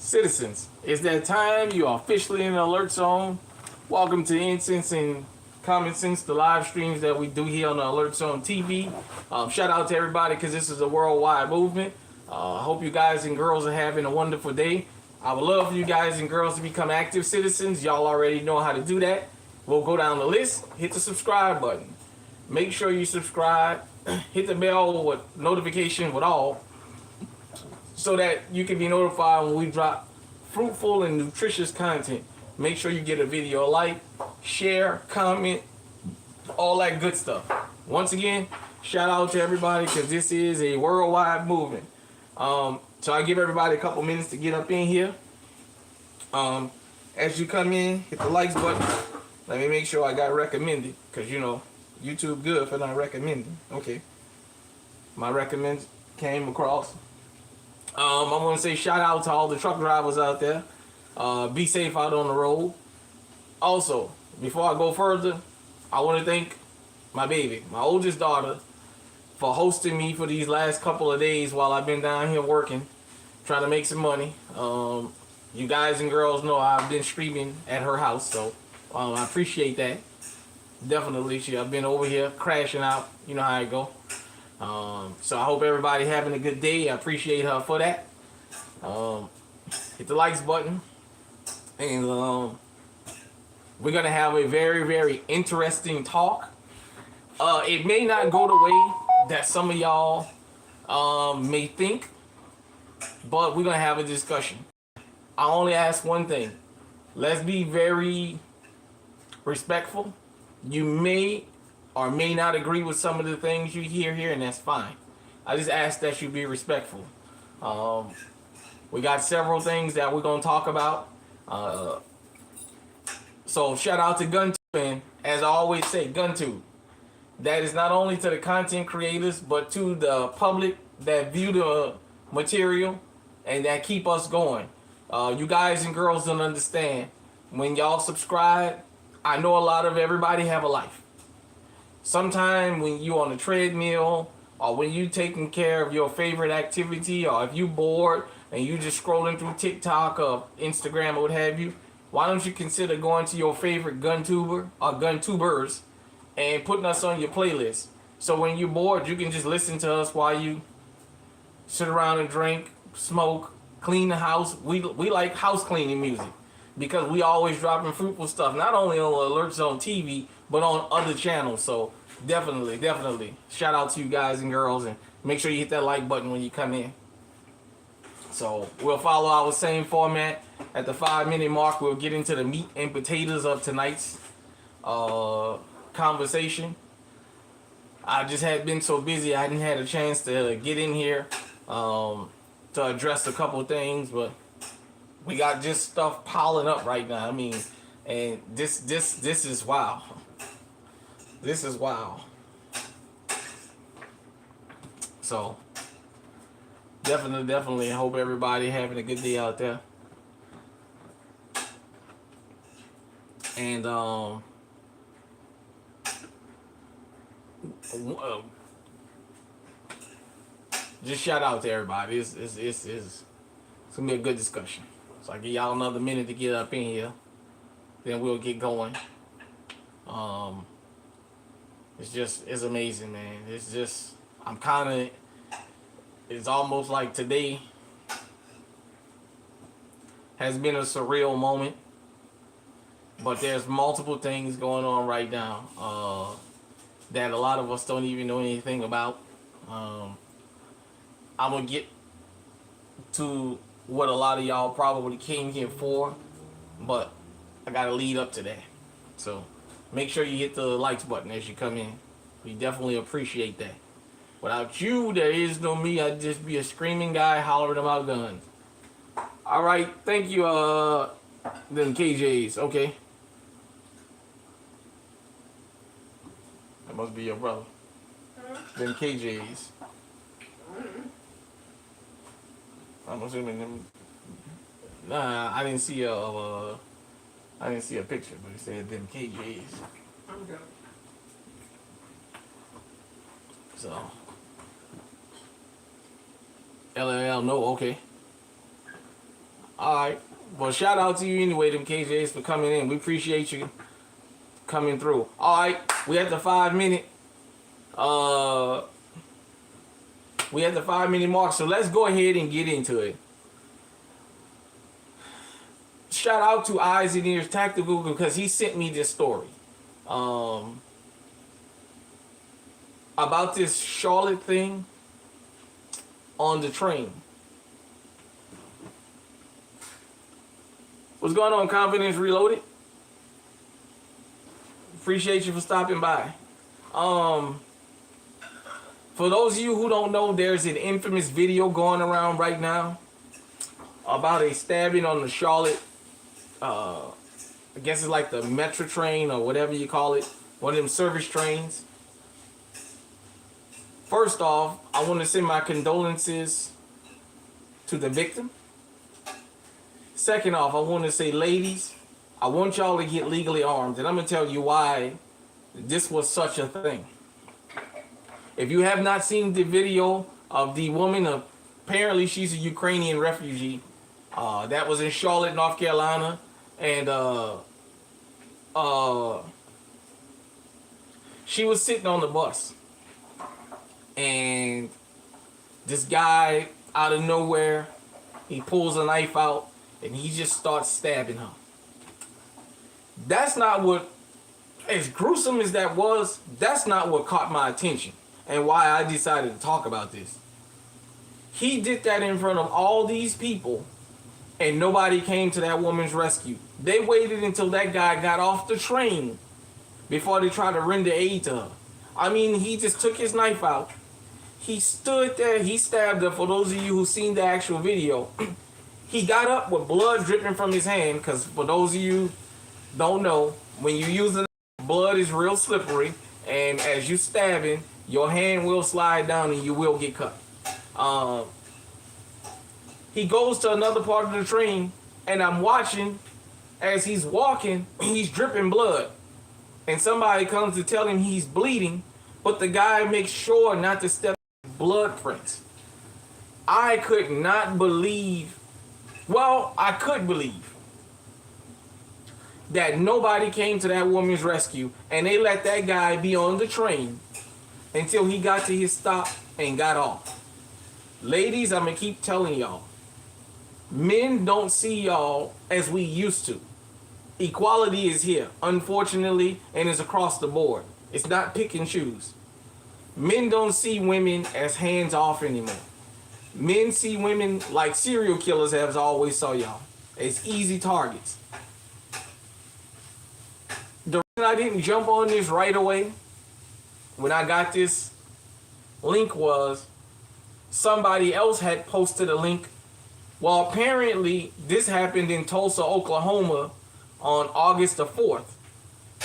Citizens, it's that time. You are officially in the alert zone. Welcome to Incense and Common Sense, the live streams that we do here on the Alert Zone TV. Shout out to everybody because this is a worldwide movement. I hope you guys and girls are having a wonderful day. I would love for you guys and girls to become active citizens. Y'all already know how to do that. We'll go down the list, hit the subscribe button. Make sure you subscribe, hit the bell with notification with all, so that you can be notified when we drop fruitful and nutritious content. Make sure you get a video like, share, comment, all that good stuff. Once again, shout out to everybody because this is a worldwide movement. So I give everybody a couple minutes to get up in here. As you come in, hit the likes button. Let me make sure I got recommended because you know YouTube good for not recommending. Okay, my recommend came across. I want to say shout out to all the truck drivers out there. Be safe out on the road. Also, before I go further, I want to thank my baby, my oldest daughter, for hosting me for these last couple of days while I've been down here working, trying to make some money. You guys and girls know I've been streaming at her house, so I appreciate that. Definitely, I've been over here crashing out. You know how it go. So I hope everybody having a good day. I appreciate her for that. Hit the likes button. And we're going to have a very, very interesting talk. It may not go the way that some of y'all may think, but we're going to have a discussion. I only ask one thing. Let's be very respectful. You may or may not agree with some of the things you hear here, and that's fine. I just ask that you be respectful. We got several things that we're going to talk about. So shout out to GunTube, and as I always say, GunTube. That is not only to the content creators, but to the public that view the material and that keep us going. You guys and girls don't understand. When y'all subscribe, I know a lot of everybody have a life. Sometime when you on a treadmill or when you taking care of your favorite activity, or if you bored and you just scrolling through TikTok or Instagram or what have you, why don't you consider going to your favorite GunTuber or GunTubers and putting us on your playlist? So when you're bored, you can just listen to us while you sit around and drink, smoke, clean the house. We like house cleaning music because we always dropping fruitful stuff, not only on Alert Zone TV, but on other channels. So definitely shout out to you guys and girls, and make sure you hit that like button when you come in. So we'll follow our same format. At the 5-minute mark, we'll get into the meat and potatoes of tonight's conversation. I just had been so busy, I hadn't had a chance to get in here to address a couple things, but we got just stuff piling up right now. I mean, and this is wow. This is wow. So definitely hope everybody having a good day out there. And just shout out to everybody. It's gonna be a good discussion. So I give y'all another minute to get up in here, then we'll get going. It's amazing, man. It's just, it's almost like today has been a surreal moment, but there's multiple things going on right now that a lot of us don't even know anything about. I'm gonna get to what a lot of y'all probably came here for, but I gotta lead up to that. So make sure you hit the likes button as you come in. We definitely appreciate that. Without you, there is no me. I'd just be a screaming guy hollering about guns. All right, thank you, them KJs. Okay, that must be your brother. Them KJs. I'm assuming them. Nah, I didn't see a picture, but it said them KJs. Okay. So LLL, no, okay. All right. Well, shout out to you anyway, them KJs, for coming in. We appreciate you coming through. All right. We at the 5 minute. We at the 5 minute mark. So let's go ahead and get into it. Shout out to Eyes and Ears Tactical because he sent me this story. About this Charlotte thing on the train. What's going on, Confidence Reloaded? Appreciate you for stopping by. For those of you who don't know, there's an infamous video going around right now about a stabbing on the Charlotte, I guess it's like the Metro train or whatever you call it, one of them service trains. First off, I want to send my condolences to the victim. Second off, I want to say, ladies, I want y'all to get legally armed, and I'm going to tell you why this was such a thing. If you have not seen the video of the woman, apparently she's a Ukrainian refugee that was in Charlotte, North Carolina, and she was sitting on the bus, and this guy out of nowhere, he pulls a knife out and he just starts stabbing her. That's not what, as gruesome as that was, that's not what caught my attention and why I decided to talk about this. He did that in front of all these people and nobody came to that woman's rescue. They waited until that guy got off the train before they tried to render aid to her. I mean, he just took his knife out. He stood there, he stabbed her. For those of you who've seen the actual video, he got up with blood dripping from his hand, because for those of you don't know, when you use the knife, blood is real slippery, and as you stabbing, your hand will slide down and you will get cut. He goes to another part of the train, and I'm watching as he's walking, he's dripping blood. And somebody comes to tell him he's bleeding, but the guy makes sure not to step in blood prints. I could not believe, well, I could believe that nobody came to that woman's rescue and they let that guy be on the train until he got to his stop and got off. Ladies, I'm going to keep telling y'all, men don't see y'all as we used to. Equality is here, unfortunately, and is across the board. It's not pick and choose. Men don't see women as hands off anymore. Men see women like serial killers have always saw y'all, as easy targets. The reason I didn't jump on this right away when I got this link was somebody else had posted a link. Well, apparently this happened in Tulsa, Oklahoma on August the 4th.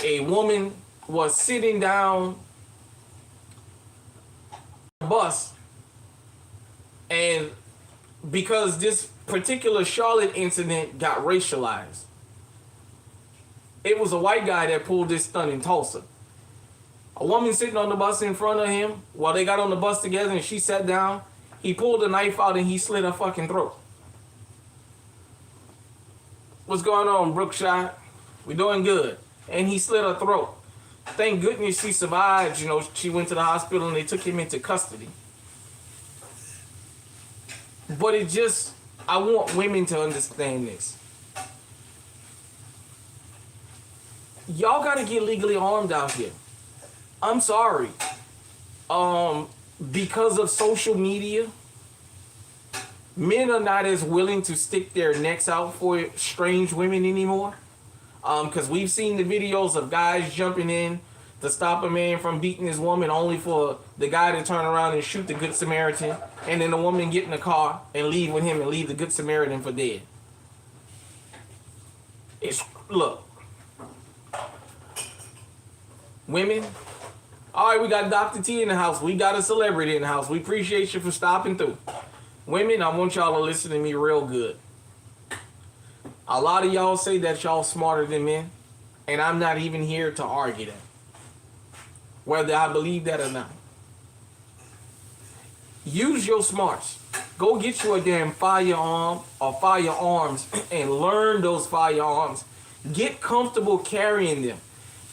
A woman was sitting down the bus, and because this particular Charlotte incident got racialized, it was a white guy that pulled this stunt in Tulsa. A woman sitting on the bus in front of him while they got on the bus together, and she sat down. He pulled a knife out and he slit her fucking throat. What's going on, Brookshire? We doing good. And he slit her throat. Thank goodness she survived. You know, she went to the hospital and they took him into custody. But it just, I want women to understand this. Y'all gotta get legally armed out here. I'm sorry. Because of social media, men are not as willing to stick their necks out for strange women anymore. Because we've seen the videos of guys jumping in to stop a man from beating his woman, only for the guy to turn around and shoot the Good Samaritan, and then the woman get in the car and leave with him and leave the Good Samaritan for dead. Look. Women, all right, we got Dr. T in the house. We got a celebrity in the house. We appreciate you for stopping through. Women, I want y'all to listen to me real good. A lot of y'all say that y'all smarter than men, and I'm not even here to argue that, whether I believe that or not. Use your smarts. Go get you a damn firearm or firearms and learn those firearms. Get comfortable carrying them.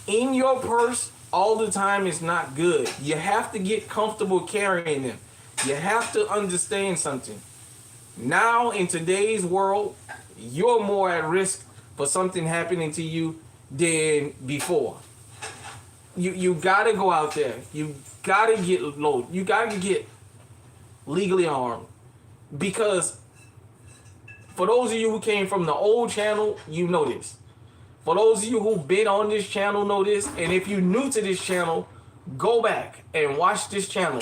In your purse all the time is not good. You have to get comfortable carrying them. You have to understand something. Now, in today's world, you're more at risk for something happening to you than before. You gotta go out there. You gotta get loaded. You gotta get legally armed. Because for those of you who came from the old channel, you know this. For those of you who've been on this channel, know this. And if you're new to this channel, go back and watch this channel.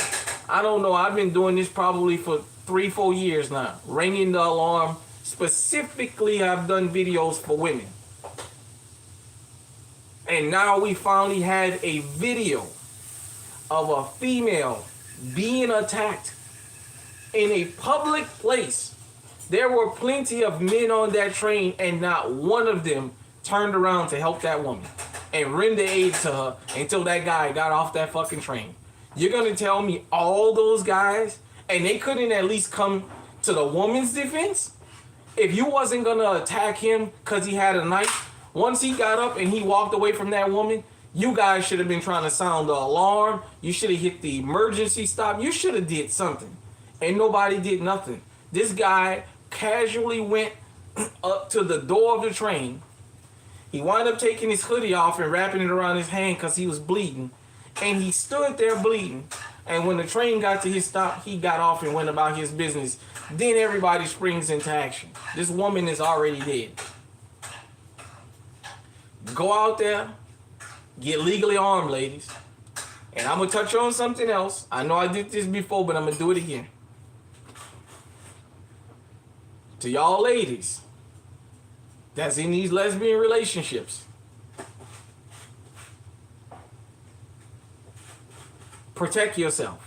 I don't know. I've been doing this probably for 3-4 years now. Ringing the alarm. Specifically, I've done videos for women. And now we finally had a video of a female being attacked in a public place. There were plenty of men on that train, and not one of them turned around to help that woman and render aid to her until that guy got off that fucking train. You're gonna tell me all those guys, and they couldn't at least come to the woman's defense? If you wasn't gonna attack him because he had a knife, once he got up and he walked away from that woman, you guys should have been trying to sound the alarm. You should have hit the emergency stop. You should have did something. And nobody did nothing. This guy casually went up to the door of the train. He wound up taking his hoodie off and wrapping it around his hand because he was bleeding. And he stood there bleeding. And when the train got to his stop, he got off and went about his business. Then everybody springs into action. This woman is already dead. Go out there, get legally armed, ladies. And I'm going to touch on something else. I know I did this before, but I'm going to do it again. To y'all ladies that's in these lesbian relationships, protect yourself.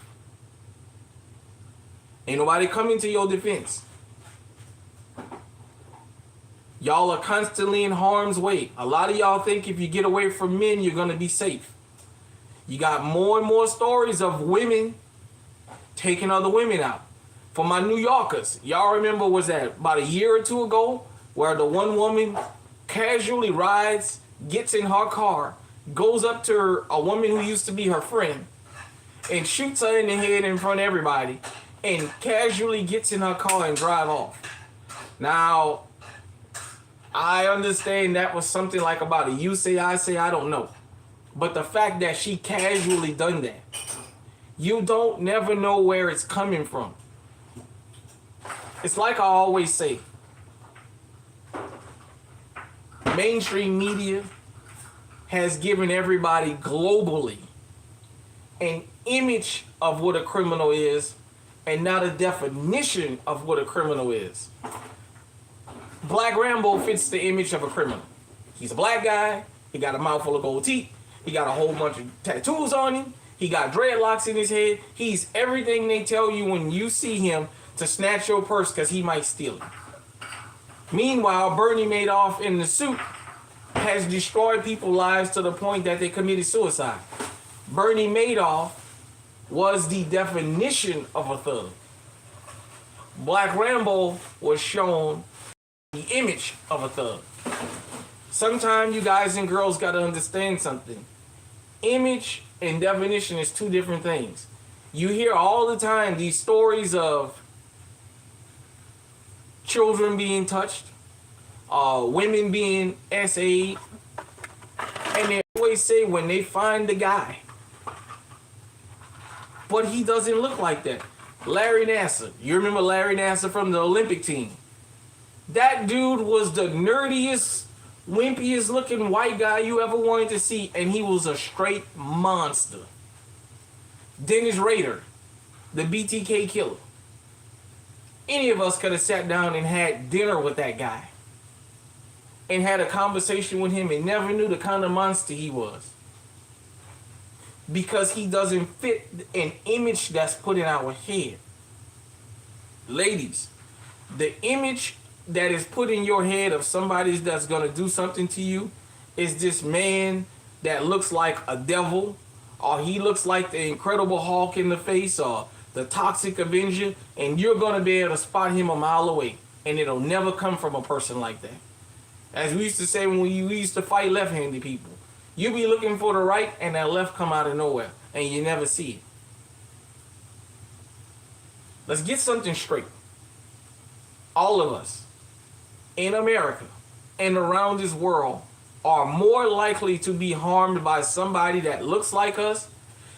Ain't nobody coming to your defense. Y'all are constantly in harm's way. A lot of y'all think if you get away from men, you're going to be safe. You got more and more stories of women taking other women out. For my New Yorkers, y'all remember, was that about a year or two ago, where the one woman casually rides, gets in her car, goes up to her, a woman who used to be her friend, and shoots her in the head in front of everybody, and casually gets in her car and drive off. Now, I understand that was something like about a you say, I say, I don't know. But the fact that she casually done that, you don't never know where it's coming from. It's like I always say, mainstream media has given everybody globally an image of what a criminal is and not a definition of what a criminal is. Black Rambo fits the image of a criminal. He's a black guy. He got a mouthful of gold teeth. He got a whole bunch of tattoos on him. He got dreadlocks in his head. He's everything they tell you when you see him to snatch your purse because he might steal it. Meanwhile, Bernie Madoff in the suit has destroyed people's lives to the point that they committed suicide. Bernie Madoff was the definition of a thug. Black Rambo was shown the image of a thug. Sometimes you guys and girls got to understand something. Image and definition is two different things. You hear all the time these stories of children being touched, women being SA'd, and they always say when they find the guy, but he doesn't look like that. Larry Nassar, you remember Larry Nassar from the Olympic team? That dude was the nerdiest, wimpiest looking white guy you ever wanted to see, and he was a straight monster. Dennis Rader, the BTK killer. Any of us could have sat down and had dinner with that guy and had a conversation with him and never knew the kind of monster he was, because he doesn't fit an image that's put in our head. Ladies, the image that is put in your head of somebody that's going to do something to you is this man that looks like a devil, or he looks like the Incredible Hulk in the face, or the toxic Avenger, and you're going to be able to spot him a mile away. And it'll never come from a person like that. As we used to say when we used to fight left-handed people, you be looking for the right and that left come out of nowhere and you never see it. Let's get something straight. All of us in America and around this world are more likely to be harmed by somebody that looks like us,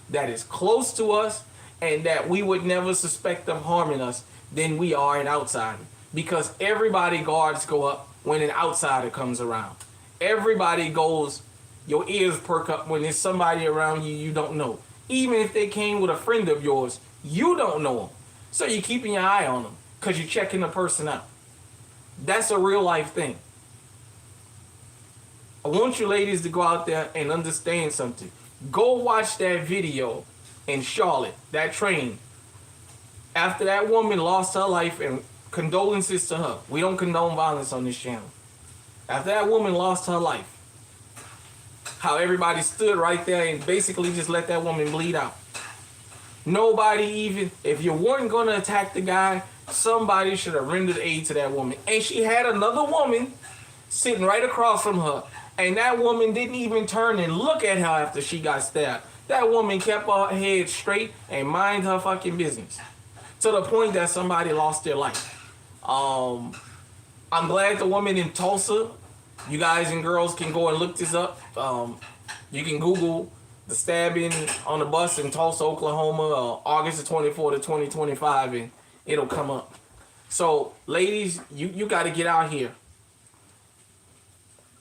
that is close to us, and that we would never suspect of harming us than we are an outsider. Because everybody guards go up when an outsider comes around. Everybody goes, your ears perk up when there's somebody around you don't know. Even if they came with a friend of yours, you don't know them. So you're keeping your eye on them because you're checking the person out. That's a real life thing. I want you ladies to go out there and understand something. Go watch that video in Charlotte, that train. After that woman lost her life, and condolences to her. We don't condone violence on this channel. After that woman lost her life, how everybody stood right there and basically just let that woman bleed out. Nobody even, if you weren't going to attack the guy, somebody should have rendered aid to that woman. And she had another woman sitting right across from her. And that woman didn't even turn and look at her after she got stabbed. That woman kept her head straight and mind her fucking business. To the point that somebody lost their life. I'm glad the woman in Tulsa, you guys and girls can go and look this up. You can Google the stabbing on the bus in Tulsa, Oklahoma, August the 24th of 2025, and it'll come up. So, ladies, you got to get out here.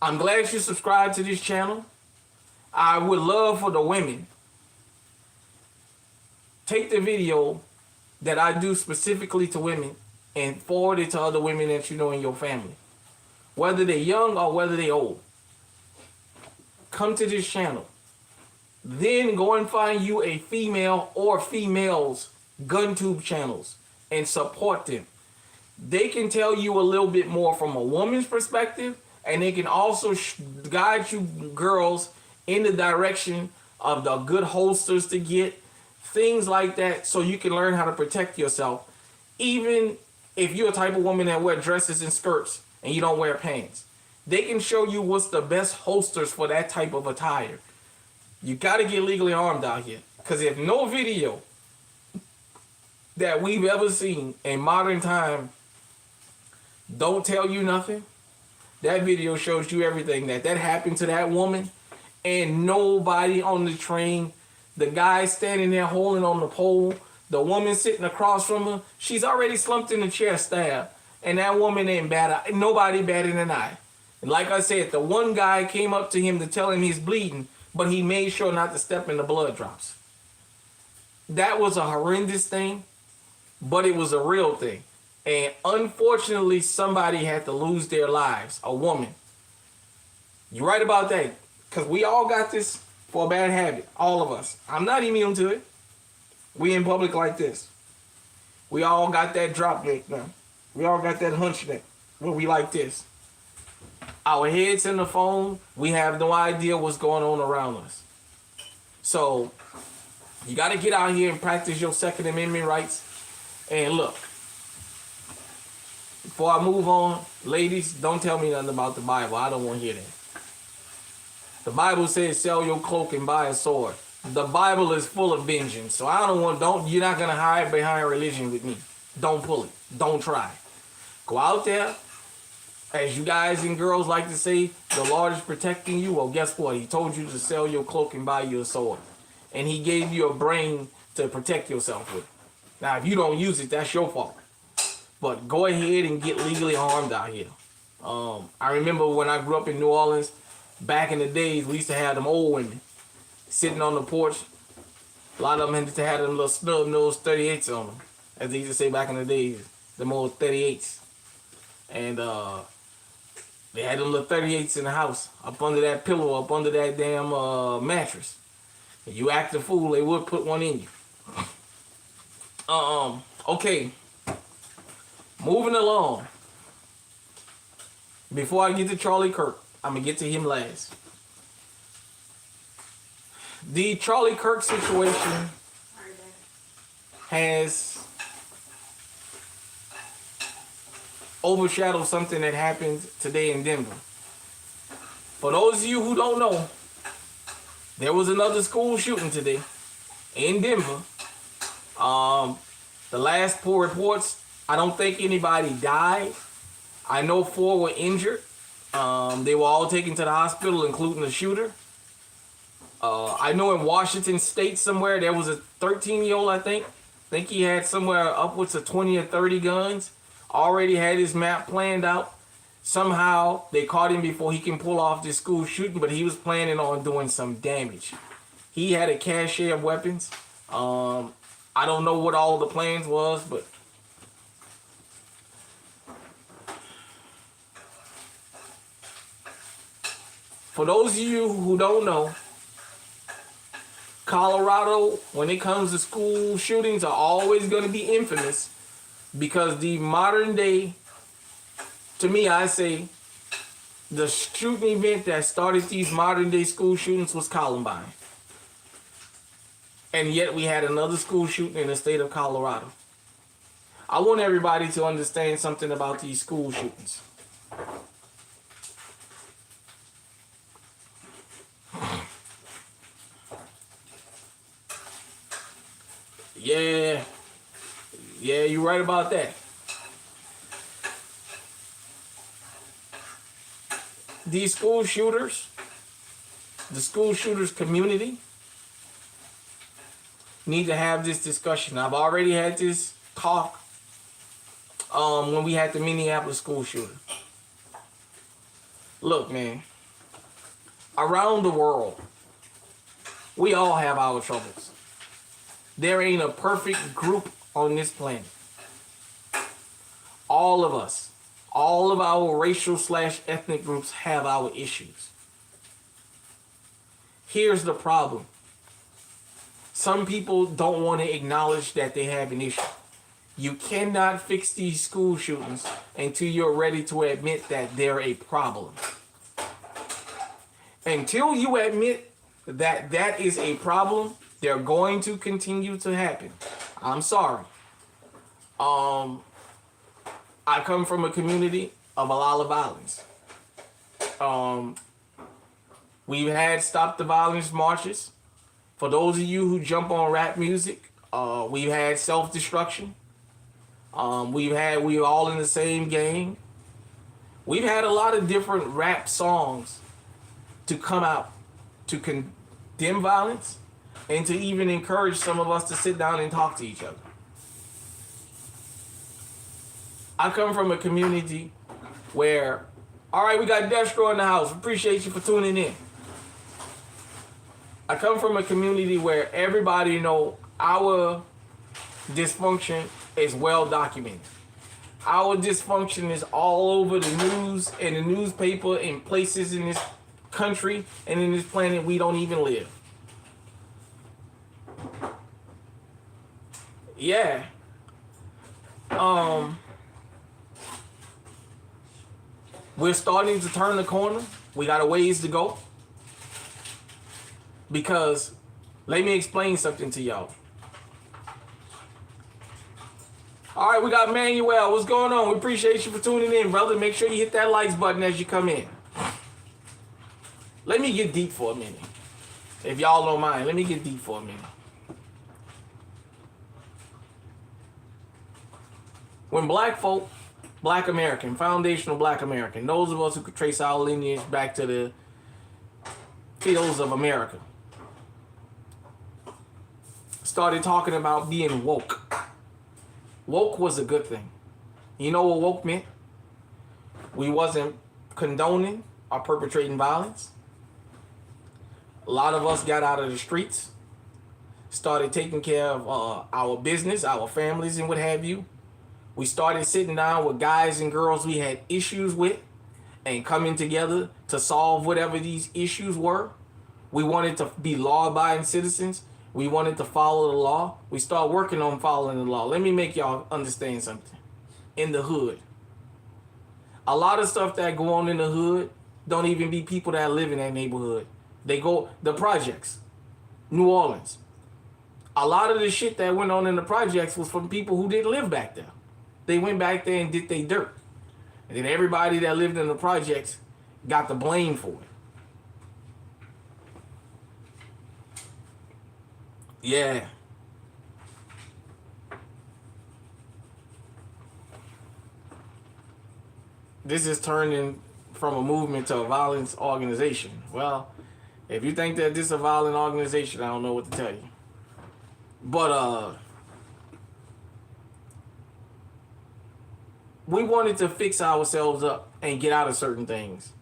I'm glad you subscribed to this channel. I would love for the women, take the video that I do specifically to women and forward it to other women that you know in your family. Whether they're young or whether they're old. Come to this channel. Then go and find you a female or females GunTube channels and support them. They can tell you a little bit more from a woman's perspective, and they can also guide you girls in the direction of the good holsters to get, things like that, so you can learn how to protect yourself. Even if you're a type of woman that wear dresses and skirts and you don't wear pants, they can show you what's the best holsters for that type of attire. You got to get legally armed out here. Because if no video that we've ever seen in modern time don't tell you nothing, that video shows you everything that happened to that woman, and nobody on the train, the guy standing there holding on the pole, the woman sitting across from her, she's already slumped in the chair stabbed, and that woman ain't bad. Nobody batted an eye. And like I said, the one guy came up to him to tell him he's bleeding, but he made sure not to step in the blood drops. That was a horrendous thing, but it was a real thing. And unfortunately, somebody had to lose their lives, a woman. You're right about that, because we all got this for a bad habit, all of us. I'm not immune to it. We in public like this. We all got that drop neck now. We all got that hunch neck where we like this. Our heads in the phone, we have no idea what's going on around us. So, you got to get out here and practice your Second Amendment rights. And look, before I move on, ladies, don't tell me nothing about the Bible. I don't want to hear that. The Bible says sell your cloak and buy a sword. The Bible is full of vengeance. So you're not going to hide behind religion with me. Don't pull it. Don't try. Go out there. As you guys and girls like to say, the Lord is protecting you. Well, guess what? He told you to sell your cloak and buy you a sword. And he gave you a brain to protect yourself with. Now, if you don't use it, that's your fault. But go ahead and get legally armed out here. I remember when I grew up in New Orleans, back in the days, we used to have them old women sitting on the porch. A lot of them had to have them little snub nose 38s on them, as they used to say back in the days, them old 38s. And they had them little 38s in the house, up under that pillow, up under that damn mattress. If you act a fool, they would put one in you. Okay. Moving along. Before I get to Charlie Kirk, I'm going to get to him last. The Charlie Kirk situation has overshadowed something that happened today in Denver. For those of you who don't know, there was another school shooting today in Denver. The last 4 reports, I don't think anybody died. I know 4 were injured. They were all taken to the hospital, including the shooter. I know in Washington State somewhere, there was a 13-year-old, I think. I think he had somewhere upwards of 20 or 30 guns. Already had his map planned out. Somehow, they caught him before he can pull off this school shooting, but he was planning on doing some damage. He had a cache of weapons. I don't know what all the plans was, but for those of you who don't know, Colorado, when it comes to school shootings, are always going to be infamous because the modern day, to me, I say, the shooting event that started these modern day school shootings was Columbine. And yet we had another school shooting in the state of Colorado. I want everybody to understand something about these school shootings. Yeah, you're right about that. These school shooters, the school shooters community, need to have this discussion. I've already had this talk when we had the Minneapolis school shooter. Look, man, around the world, we all have our troubles. There ain't a perfect group on this planet. All of us, all of our racial / ethnic groups have our issues. Here's the problem. Some people don't want to acknowledge that they have an issue. You cannot fix these school shootings until you're ready to admit that they're a problem. Until you admit that that is a problem, they're going to continue to happen. I'm sorry. I come from a community of a lot of violence. We've had Stop the Violence marches. For those of you who jump on rap music, we've had self-destruction. We're all in the same gang. We've had a lot of different rap songs to come out to condemn violence and to even encourage some of us to sit down and talk to each other. I come from a community where, all right, we got Destro in the house. Appreciate you for tuning in. I come from a community where everybody know our dysfunction is well documented. Our dysfunction is all over the news and the newspaper in places in this country and in this planet we don't even live. Yeah. We're starting to turn the corner. We got a ways to go. Because, let me explain something to y'all. All right, we got Manuel. What's going on? We appreciate you for tuning in, brother. Make sure you hit that likes button as you come in. Let me get deep for a minute. If y'all don't mind, let me get deep for a minute. When black folk, black American, foundational black American, those of us who could trace our lineage back to the fields of America, started talking about being woke. Woke was a good thing. You know what woke meant? We wasn't condoning or perpetrating violence. A lot of us got out of the streets, started taking care of our business, our families, and what have you. We started sitting down with guys and girls we had issues with and coming together to solve whatever these issues were. We wanted to be law-abiding citizens. We wanted to follow the law. We started working on following the law. Let me make y'all understand something. In the hood, a lot of stuff that go on in the hood don't even be people that live in that neighborhood. They go, the projects, New Orleans. A lot of the shit that went on in the projects was from people who didn't live back there. They went back there and did their dirt. And then everybody that lived in the projects got the blame for it. Yeah. This is turning from a movement to a violence organization. Well, if you think that this is a violent organization, I don't know what to tell you. But we wanted to fix ourselves up and get out of certain things.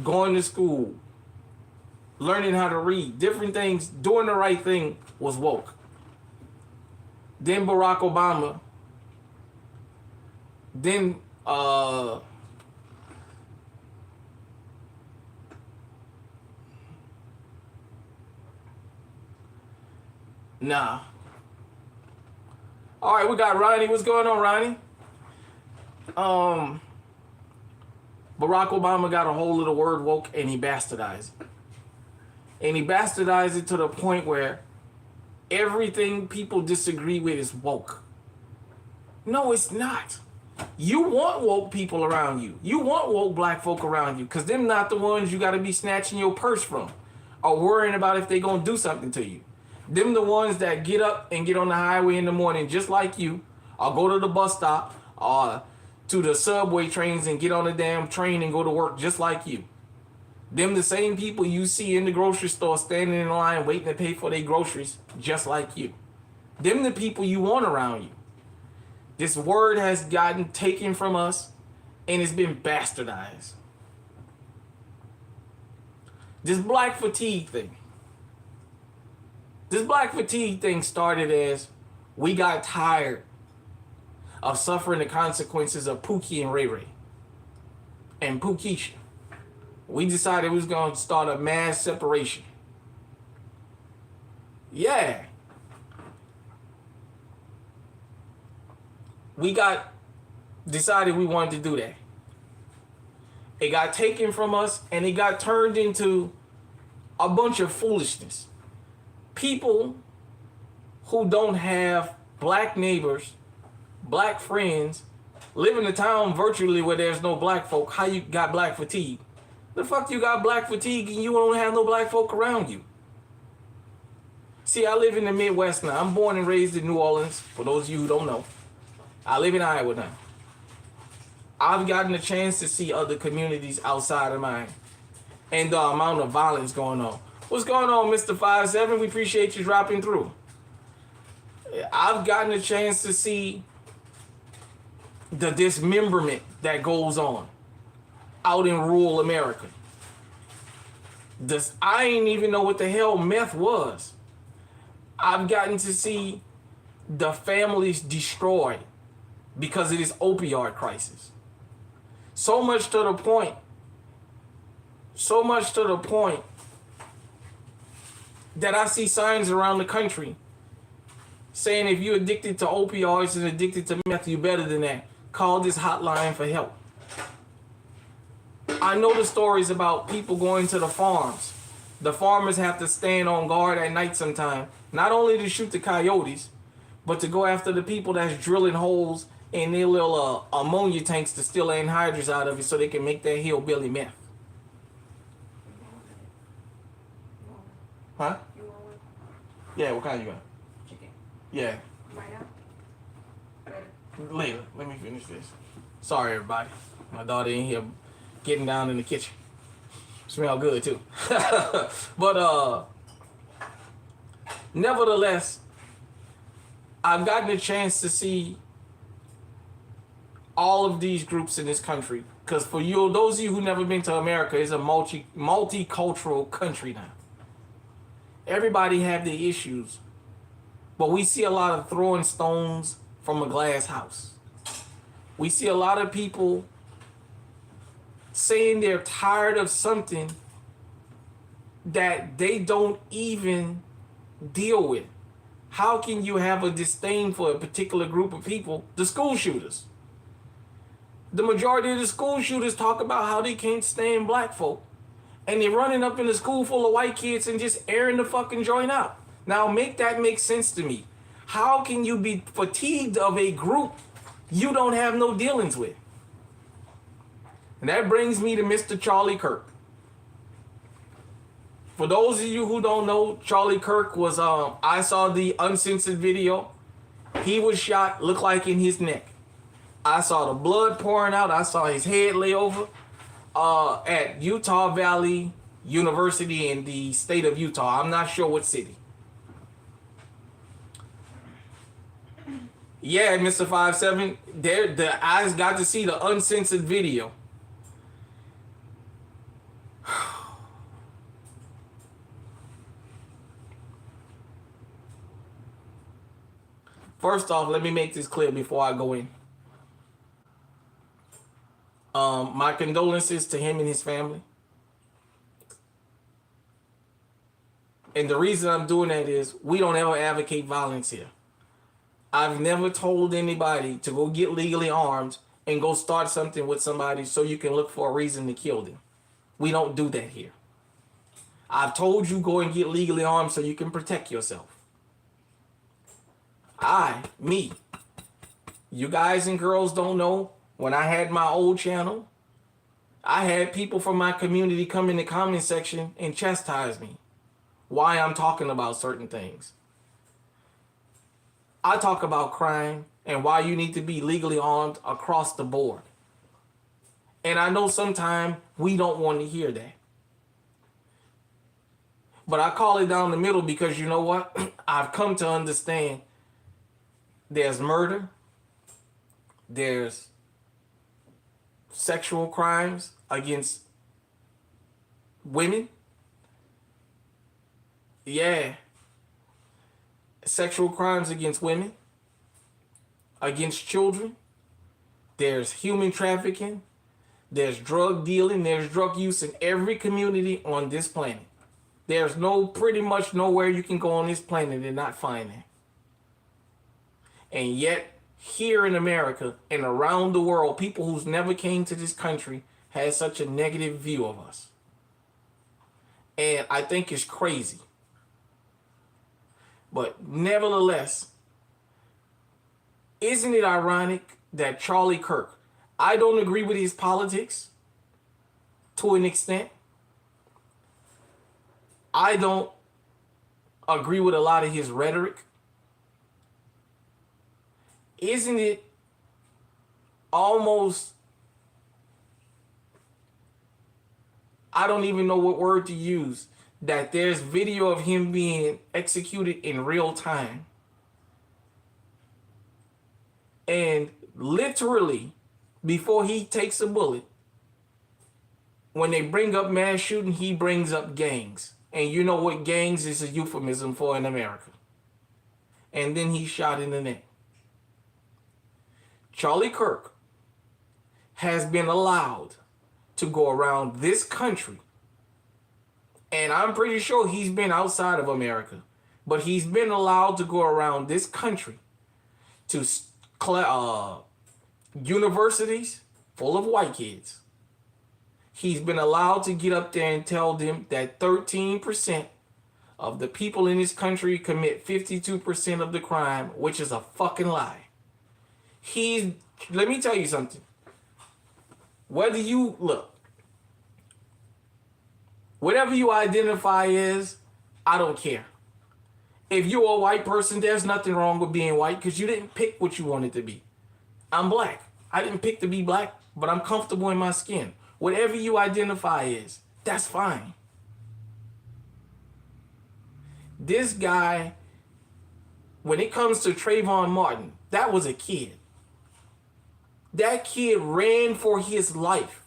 Going to school, learning how to read, different things, doing the right thing was woke. Then Barack Obama. Then nah. All right, we got Ronnie. What's going on, Ronnie? Barack Obama got a hold of the word woke and he bastardized it. And he bastardized it to the point where everything people disagree with is woke. No, it's not. You want woke people around you. You want woke black folk around you, because them not the ones you got to be snatching your purse from or worrying about if they going to do something to you. Them the ones that get up and get on the highway in the morning just like you, or go to the bus stop or to the subway trains and get on the damn train and go to work just like you. Them the same people you see in the grocery store standing in line waiting to pay for their groceries just like you. Them the people you want around you. This word has gotten taken from us and it's been bastardized. This black fatigue thing. This black fatigue thing started as we got tired of suffering the consequences of Pookie and Ray Ray and Pookisha. We decided we was going to start a mass separation. Yeah. We decided we wanted to do that. It got taken from us and it got turned into a bunch of foolishness. People who don't have black neighbors, black friends, live in a town virtually where there's no black folk. How you got black fatigue? The fuck you got black fatigue and you don't have no black folk around you? See, I live in the Midwest now. I'm born and raised in New Orleans, for those of you who don't know. I live in Iowa now. I've gotten a chance to see other communities outside of mine and the amount of violence going on. What's going on, Mr. 57? We appreciate you dropping through. I've gotten a chance to see the dismemberment that goes on out in rural America. I ain't even know what the hell meth was. I've gotten to see the families destroyed because of this opioid crisis. So much to the point that I see signs around the country saying if you're addicted to opioids and addicted to meth, you're better than that. Call this hotline for help. I know the stories about people going to the farms. The farmers have to stand on guard at night sometime, not only to shoot the coyotes, but to go after the people that's drilling holes in their little ammonia tanks to steal anhydrous out of it so they can make that hillbilly meth. Huh? You want one? Yeah, what kind you got? Chicken. Yeah. Right now? Later. Let me finish this. Sorry, everybody. My daughter in here getting down in the kitchen. Smell good, too. But, nevertheless, I've gotten a chance to see all of these groups in this country. Because for you, those of you who never been to America, it's a multicultural country now. Everybody have their issues. But we see a lot of throwing stones from a glass house. We see a lot of people saying they're tired of something that they don't even deal with. How can you have a disdain for a particular group of people? The school shooters. The majority of the school shooters talk about how they can't stand black folk. And they're running up in a school full of white kids and just airing the fucking joint out. Now make that make sense to me. How can you be fatigued of a group you don't have no dealings with? And that brings me to Mr. Charlie Kirk. For those of you who don't know, Charlie Kirk was, I saw the uncensored video. He was shot, looked like in his neck. I saw the blood pouring out. I saw his head lay over at Utah Valley University in the state of Utah. I'm not sure what city. Yeah, Mr. 57, I got to see the uncensored video. First off, let me make this clear before I go in. My condolences to him and his family. And the reason I'm doing that is we don't ever advocate violence here. I've never told anybody to go get legally armed and go start something with somebody so you can look for a reason to kill them. We don't do that here. I've told you go and get legally armed so you can protect yourself. You guys and girls don't know, when I had my old channel, I had people from my community come in the comment section and chastise me why I'm talking about certain things. I talk about crime and why you need to be legally armed across the board. And I know sometimes we don't want to hear that. But I call it down the middle because you know what? I've come to understand there's murder, there's sexual crimes against women. Yeah. Sexual crimes against women, against children. There's human trafficking. There's drug dealing. There's drug use in every community on this planet. There's pretty much nowhere you can go on this planet and not find it. And yet, here in America and around the world, people who's never came to this country has such a negative view of us. And I think it's crazy. But nevertheless, isn't it ironic that Charlie Kirk, I don't agree with his politics to an extent. I don't agree with a lot of his rhetoric. Isn't it almost, I don't even know what word to use, that there's video of him being executed in real time. And literally, before he takes a bullet, when they bring up mass shooting, he brings up gangs. And you know what gangs is a euphemism for in America. And then he's shot in the neck. Charlie Kirk has been allowed to go around this country. And I'm pretty sure he's been outside of America, but he's been allowed to go around this country to universities full of white kids. He's been allowed to get up there and tell them that 13% of the people in this country commit 52% of the crime, which is a fucking lie. Let me tell you something. Whether you look, whatever you identify as, I don't care. If you're a white person, there's nothing wrong with being white because you didn't pick what you wanted to be. I'm black. I didn't pick to be black, but I'm comfortable in my skin. Whatever you identify as, that's fine. This guy, when it comes to Trayvon Martin, that was a kid. That kid ran for his life.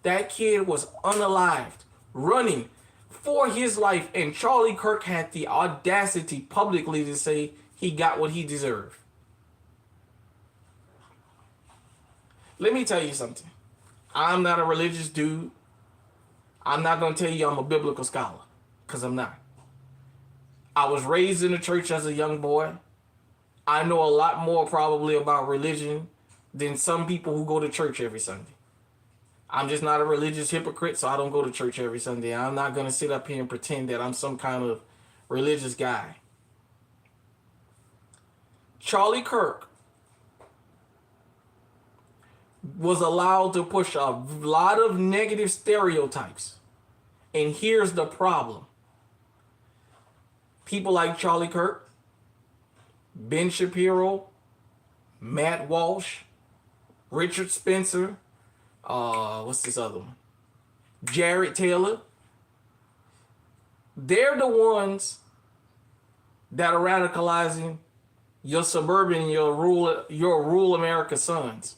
That kid was unalived, running for his life, and Charlie Kirk had the audacity publicly to say he got what he deserved. Let me tell you something. I'm not a religious dude. I'm not going to tell you I'm a biblical scholar, because I'm not. I was raised in the church as a young boy. I know a lot more probably about religion than some people who go to church every Sunday. I'm just not a religious hypocrite, so I don't go to church every Sunday. I'm not going to sit up here and pretend that I'm some kind of religious guy. Charlie Kirk was allowed to push a lot of negative stereotypes. And here's the problem. People like Charlie Kirk, Ben Shapiro, Matt Walsh, Richard Spencer, what's this other one? Jared Taylor. They're the ones that are radicalizing your suburban, your rural America sons.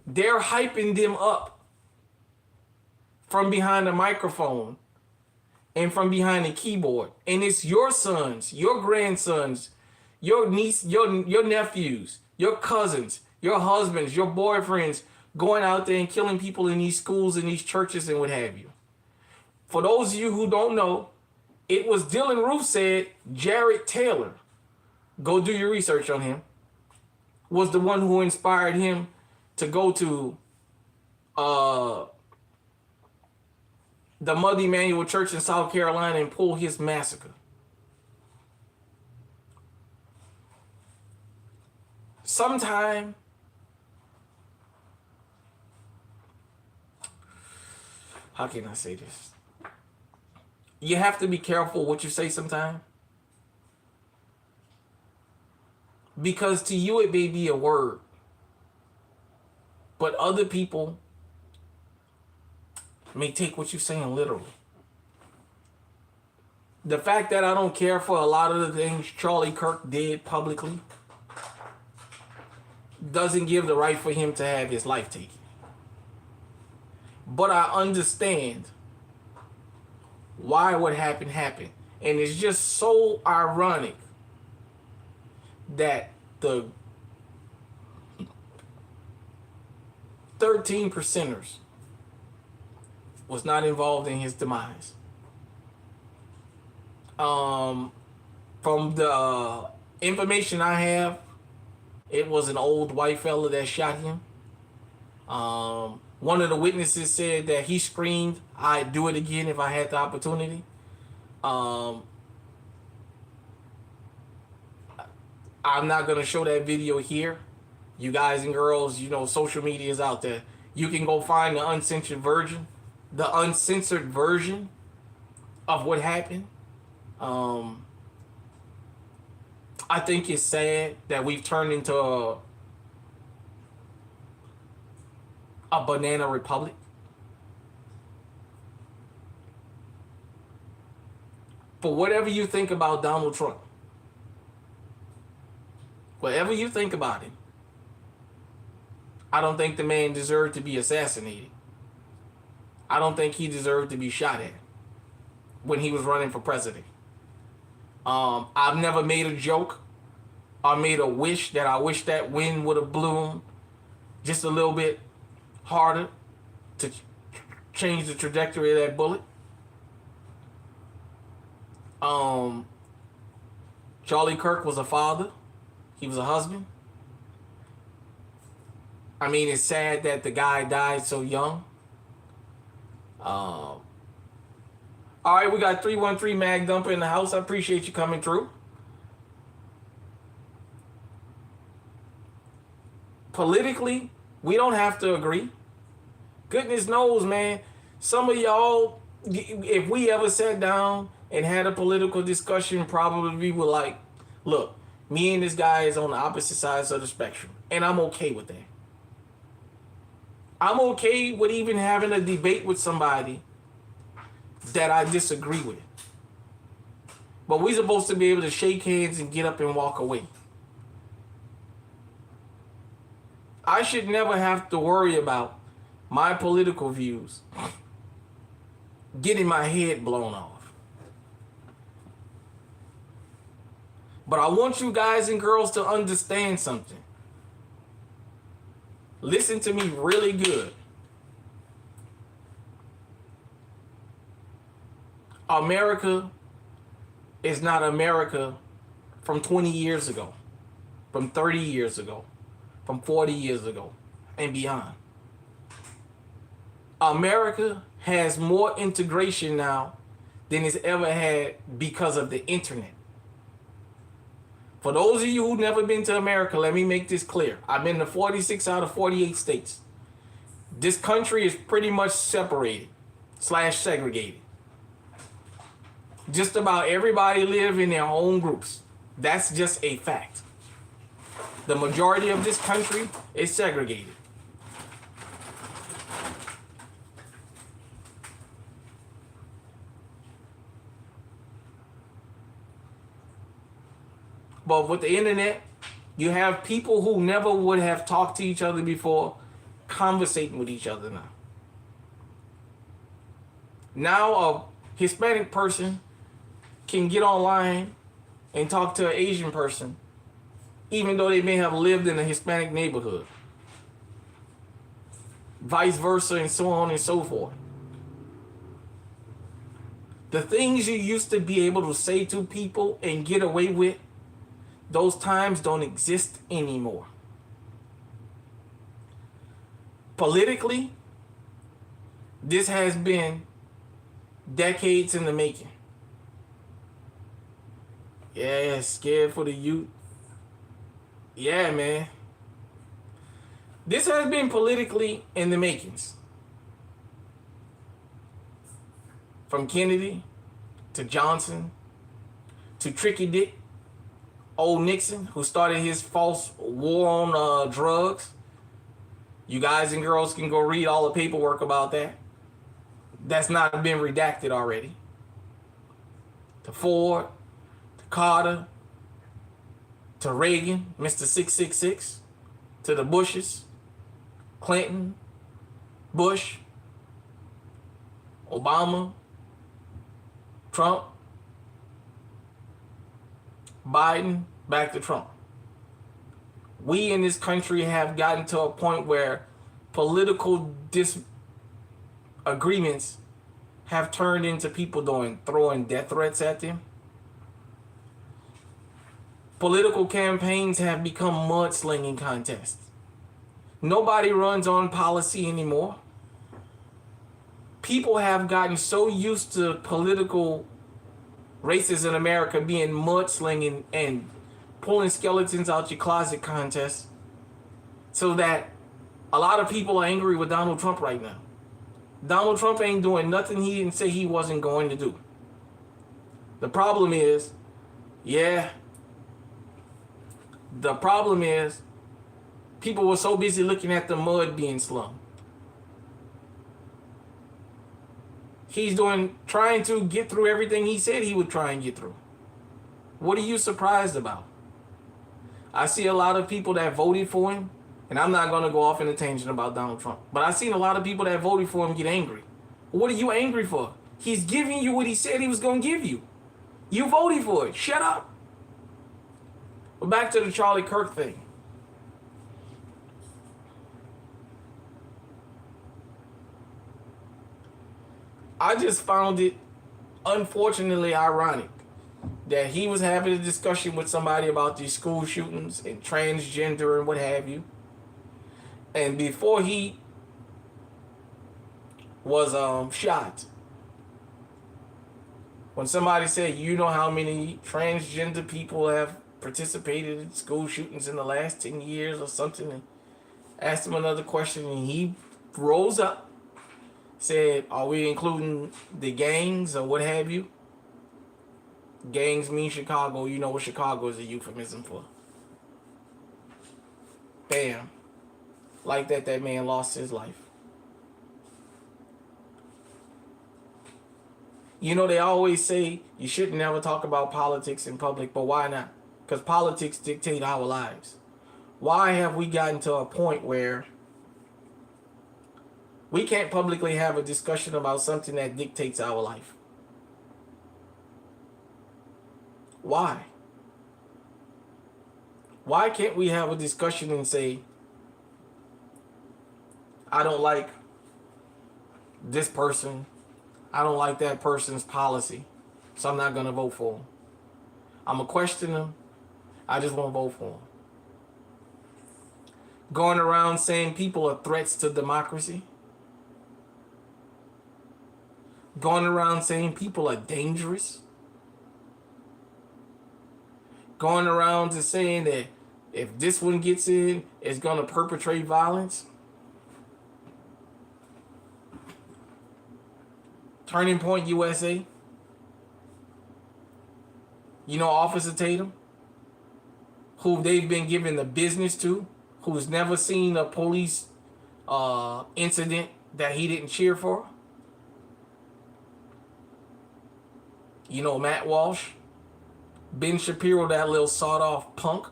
They're hyping them up from behind the microphone and from behind the keyboard. And it's your sons, your grandsons, your niece, your nephews, your cousins, your husbands, your boyfriends going out there and killing people in these schools and these churches and what have you. For those of you who don't know, it was Dylan Roof said Jared Taylor, go do your research on him, was the one who inspired him to go to the Mother Emanuel Church in South Carolina and pull his massacre. Sometime how can I say this? You have to be careful what you say sometimes. Because to you it may be a word. But other people may take what you're saying literally. The fact that I don't care for a lot of the things Charlie Kirk did publicly doesn't give the right for him to have his life taken. But I understand why what happened happened. And it's just so ironic that the 13 percenters was not involved in his demise. From the information I have, it was an old white fella that shot him. One of the witnesses said that he screamed, "I'd do it again if I had the opportunity." I'm not going to show that video here. You guys and girls, you know, social media is out there. You can go find the uncensored version of what happened. I think it's sad that we've turned into a banana republic. For whatever you think about Donald Trump, whatever you think about him, I don't think the man deserved to be assassinated. I don't think he deserved to be shot at when he was running for president. I've never made a joke or made a wish that I wish that wind would have blown just a little bit harder to change the trajectory of that bullet. Charlie Kirk was a father. He was a husband. I mean, it's sad that the guy died so young. All right, we got 313 Mag Dumper in the house. I appreciate you coming through. Politically, we don't have to agree. Goodness knows, man. Some of y'all, if we ever sat down and had a political discussion, probably we were like, look, me and this guy is on the opposite sides of the spectrum. And I'm okay with that. I'm okay with even having a debate with somebody that I disagree with. But we're supposed to be able to shake hands and get up and walk away. I should never have to worry about my political views getting my head blown off. But I want you guys and girls to understand something. Listen to me really good. America is not America from 20 years ago, from 30 years ago, from 40 years ago, and beyond. America has more integration now than it's ever had because of the internet. For those of you who've never been to America, let me make this clear. I've been to 46 out of 48 states. This country is pretty much separated / segregated. Just about everybody live in their own groups. That's just a fact. The majority of this country is segregated. But with the internet, you have people who never would have talked to each other before conversating with each other now. Now a Hispanic person can get online and talk to an Asian person, even though they may have lived in a Hispanic neighborhood. Vice versa, and so on and so forth. The things you used to be able to say to people and get away with, those times don't exist anymore. Politically, this has been decades in the making. Yeah, scared for the youth. Yeah, man. This has been politically in the makings. From Kennedy to Johnson to Tricky Dick, old Nixon, who started his false war on drugs. You guys and girls can go read all the paperwork about that. That's not been redacted already. To Ford, to Carter, to Reagan, Mr. 666, to the Bushes, Clinton, Bush, Obama, Trump, Biden, back to Trump. We in this country have gotten to a point where political disagreements have turned into people throwing death threats at them. Political campaigns have become mudslinging contests. Nobody runs on policy anymore. People have gotten so used to political races in America being mudslinging and pulling skeletons out your closet contests, so that a lot of people are angry with Donald Trump right now. Donald Trump ain't doing nothing he didn't say he wasn't going to do. The problem is people were so busy looking at the mud being slung. He's trying to get through everything he said he would try and get through. What are you surprised about? I see a lot of people that voted for him, and I'm not going to go off in a tangent about Donald Trump, but I've seen a lot of people that voted for him get angry. What are you angry for? He's giving you what he said he was going to give you. You voted for it. Shut up. But back to the Charlie Kirk thing. I just found it unfortunately ironic that he was having a discussion with somebody about these school shootings and transgender and what have you. And before he was shot, when somebody said, you know how many transgender people have participated in school shootings in the last 10 years or something, and asked him another question, and he rose up, said, are we including the gangs or what have you? Gangs mean Chicago. You know what Chicago is a euphemism for. Bam. Like that man lost his life. You know, they always say you shouldn't never talk about politics in public, but why not? Because politics dictate our lives. Why have we gotten to a point where we can't publicly have a discussion about something that dictates our life? Why? Why can't we have a discussion and say, I don't like this person, I don't like that person's policy, so I'm not going to vote for them. I'm going to question them, I just won't vote for them. Going around saying people are threats to democracy. going around saying people are dangerous, going around to saying that if this one gets in, it's going to perpetrate violence. Turning Point USA. You know Officer Tatum, who they've been giving the business to, who's never seen a police incident that he didn't cheer for. You know Matt Walsh, Ben Shapiro, that little sawed-off punk.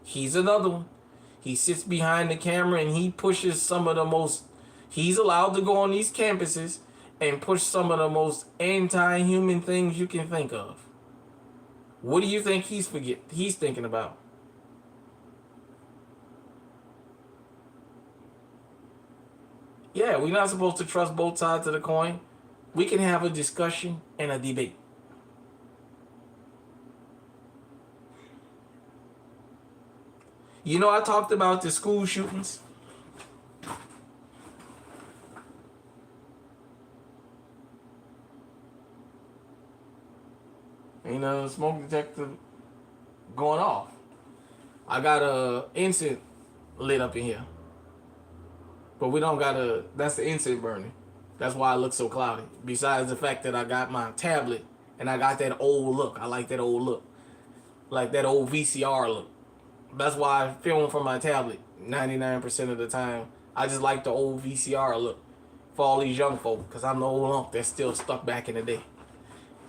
He's another one. He sits behind the camera and he pushes some of the most... He's allowed to go on these campuses and push some of the most anti-human things you can think of. What do you think he's thinking about? Yeah, we're not supposed to trust both sides of the coin. We can have a discussion and a debate. You know, I talked about the school shootings. You know, smoke detector going off. I got a incense lit up in here. But we don't got a... That's the incense burning. That's why it looks so cloudy. Besides the fact that I got my tablet and I got that old look. I like that old look. Like that old VCR look. That's why I film from my tablet 99% of the time. I just like the old VCR look for all these young folk, because I'm the old uncle that's still stuck back in the day.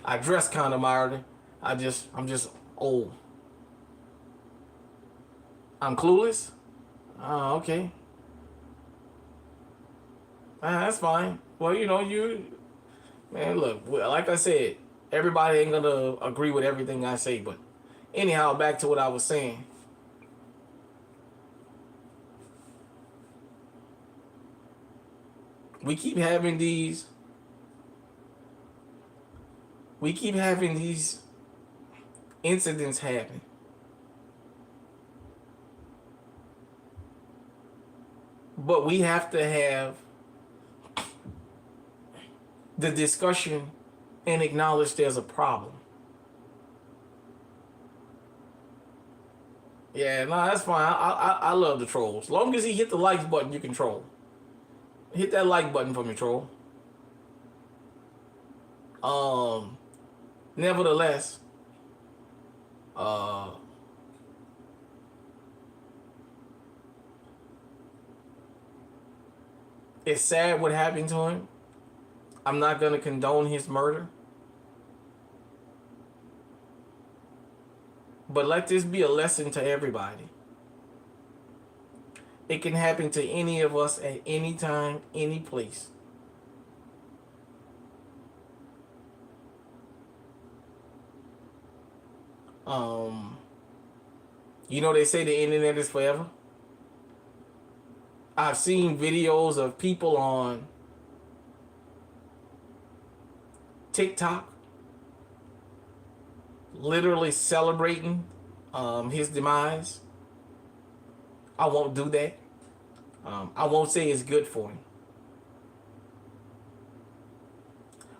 I dress kind of modern. I'm just old. I'm clueless? Oh, okay. That's fine. Well, you know, man, look, like I said, everybody ain't gonna agree with everything I say, but anyhow, back to what I was saying. We keep having these incidents happen. But we have to have the discussion and acknowledge there's a problem. Yeah, no, that's fine. I love the trolls. As long as he hit the like button, you can troll. Hit that like button for me, troll. Nevertheless, it's sad what happened to him. I'm not gonna condone his murder. But let this be a lesson to everybody. It can happen to any of us at any time, any place. You know, they say the internet is forever. I've seen videos of people on TikTok literally celebrating his demise. I won't do that. I won't say it's good for him.